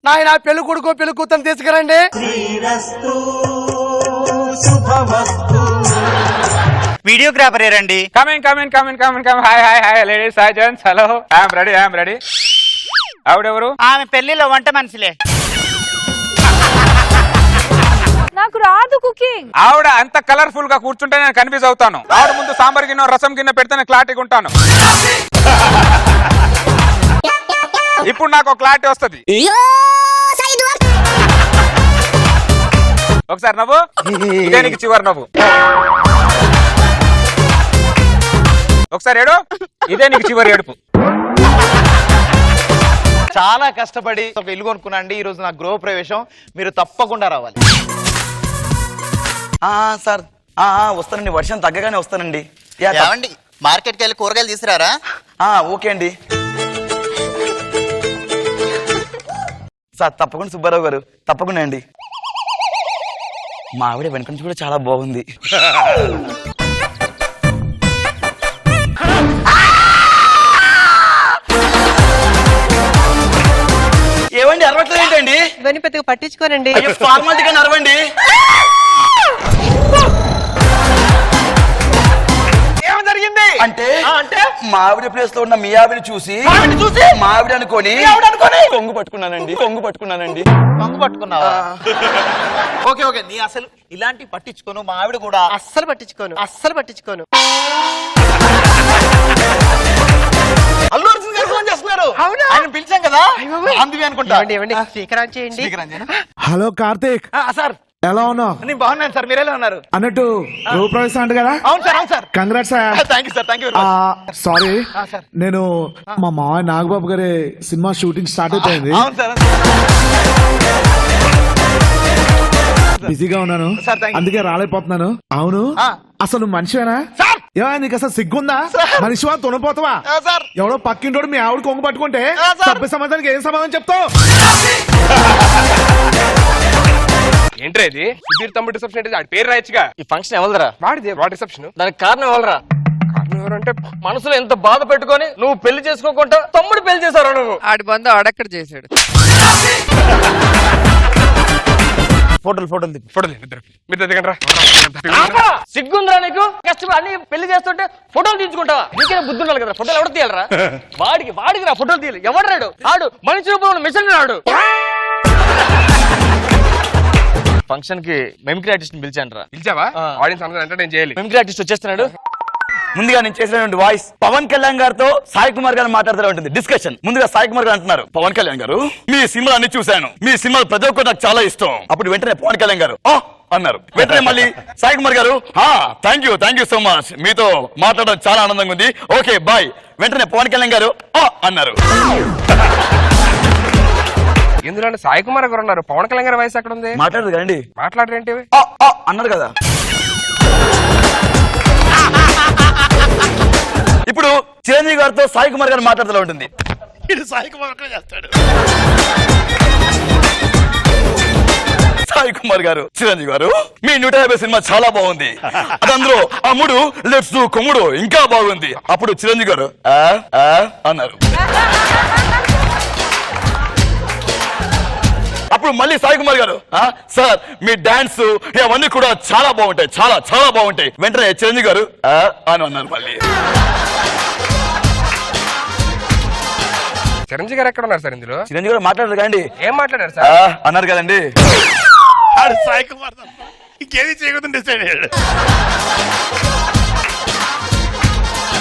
నాయన పెళ్లి కొడుకు పెళ్లి కూతురు తీసుకురండి. వీడియోగ్రాఫర్ రండి. Coming hi ladies hi gents hello I'm ready ఆవిడెవరు? ఆమె పెళ్లిలో వంట మనిషిలే. నాకు రాదు కుకింగ్. ఆవిడ అంత కలర్ఫుల్ గా కూర్చుంటే నేను కన్ఫ్యూజ్ అవుతాను. ఆవిడ ముందు సాంబార్ గిన్నె రసం గిన్నె పెడితే క్లారిటీగా ఉంటాను. ఇప్పుడు నాకు క్లారిటీ వస్తుంది. ఒకసారి నవ్వు, ఇదే నీకు చివరి నవ్వు. ఒకసారి ఏడు, ఇదే నీకు చివరి ఏడుపు. చాలా కష్టపడి ఒక ఇల్లు కొనుక్కున్నాండి. ఈ రోజు నా గృహ ప్రవేశం, మీరు తప్పకుండా రావాలి. సార్ వస్తానండి, వర్షం తగ్గగానే వస్తానండి. ఏమండి మార్కెట్కి వెళ్ళి కూరగాయలు తీసుకురారా? ఓకే అండి సార్, తప్పకుండా సుబ్బారావు గారు, తప్పకుండా అండి. మా ఆవిడ వెనక నుంచి కూడా చాలా బాగుంది. ఏమండి అరవట్లేదు ఏంటండి? ఇవన్నీ పెద్దగా పట్టించుకోనండి. ఫార్మాలిటీగా అరవండి. అంటే మా ఆవిడ ప్లేస్ లో ఉన్న మీ ఆవిడ చూసి మా ఆవిడ అనుకోని కొంగు పట్టుకున్నానండి. మంగు పట్టుకున్నావా? ఓకే నీ అసలు ఇలాంటి పట్టించుకోను. మా ఆవిడ కూడా అస్సలు పట్టించుకోను. అల్లు అర్జున్ గారు ఫోన్ చేస్తున్నారు. ఆయన పిలిచాం కదా, అందుకే అనుకుంటా. స్పీకర్ ఆన్ చేయండి. హలో కార్తీక్ సార్ ఎలా ఉన్నావు? నేను బాగున్నాను సార్, మీరెలా ఉన్నారు? అన్నట్టు గృహప్రవేశం అంట కదా? అవును sir. Congrats. Thank you. Sorry, sir నేను మా మావయ్య నాగబాబు గారి సినిమా షూటింగ్ స్టార్ట్ అయిపోయింది. అవును సార్, బిజీగా ఉన్నాను, అందుకే రాలేకపోతున్నాను. అవును, అసలు మనిషివేనా? నీకు అసలు సిగ్గుందా? మనిషివా తునపోతావా? ఎవడో పక్కింటోడు మీ ఆవిడ కొంగు పట్టుకుంటే సభ్య సమాజానికి ఏం సమాధానం చెప్తావు? ఏంట్రా ఇది? సుధీర్ తమ్ముడు రిసెప్షన్ అంటే ఆడి పేరు రాయచ్చుగా. ఈ ఫంక్షన్ ఎవరిదరా? వాడి రిసెప్షన్. దానికి కారణం ఎవరరా? ఎవరంటే మనసులో ఎంత బాధ పెట్టుకొని నువ్వు పెళ్లి చేసుకోకుండా తమ్ముడు పెళ్లి చేశారు. నువ్వు ఆడి బంధు ఆడక్కడ చేశాడు. ఫోటోలు మీరు దగ్గర సిగ్గుందిరా నీకు? కష్టం అన్ని పెళ్లి చేస్తుంటే ఫోటోలు తీసుకుంటావా? నీకే బుద్ధి ఉండాలి కదా, ఫోటోలు ఎవరు తీయాలరా? వాడికి రా ఫోటోలు తీయాలి. ఎవడు రాడు? ఆడు మనిషి రూపంలో మిషన్ రాడు. ఫంక్షన్ కి మెమిక్రీ ఆర్టిస్ట్ పిలిచాను రా. పిలిచావా? ఆడియన్స్ అందరూ ఎంటర్టైన్ చేయాలి. మెమిక్రీ ఆర్టిస్ట్ వచ్చేస్తున్నాడు. ముందుగా నేను చేసినటువంటి వాయిస్ పవన్ కళ్యాణ్ గారితో సాయి కుమార్ గారు మాట్లాడుతూ ఉంటుంది డిస్కషన్. ముందుగా సాయి కుమార్ గారు అంటున్నారు, పవన్ కళ్యాణ్ గారు మీ సినిమా అన్ని చూశాను, మీ సినిమా ప్రతి ఒక్కరు నాకు చాలా ఇష్టం. అప్పుడు వెంటనే పవన్ కళ్యాణ్ గారు అన్నారు. వెంటనే మళ్ళీ సాయి కుమార్ గారు థ్యాంక్ యూ సో మచ్, మీతో మాట్లాడడం చాలా ఆనందంగా ఉంది, ఓకే బాయ్. వెంటనే పవన్ కళ్యాణ్ గారు అన్నారు. ఎందుకంటే సాయి కుమార్ గారు ఉన్నారు, పవన్ కళ్యాణ్ గారి వయసు ఎక్కడ ఉంది? మాట్లాడదు కదండి. మాట్లాడరేంటి? అన్నారు కదా. ఇప్పుడు చిరంజీవి గారితో సాయి కుమార్ గారు మాట్లాడుతూ ఉంటుంది. సాయి కుమార్ గారు, చిరంజీవి గారు మీ 150 సినిమా చాలా బాగుంది, అదందరూ అమ్ముడు లెట్స్ డూ కొమ్ముడు ఇంకా బాగుంది. అప్పుడు చిరంజీవి గారు అన్నారు. అప్పుడు మళ్ళీ సాయి కుమార్ గారు సార్ మీ డాన్స్ అవన్నీ కూడా చాలా బాగుంటాయి, చాలా బాగుంటాయి. వెంటనే చిరంజీవి గారు అని అన్నారు. మళ్ళీ చిరంజీవి గారు ఎక్కడ ఉన్నారు సార్ ఇందులో? చిరంజీవి గారు మాట్లాడారు కదండి. ఏం మాట్లాడారు సార్? అన్నారు కదండి. సాయి కుమార్ ఇంకేది చేయకూడదు డిసైడ్ అయ్యాడు.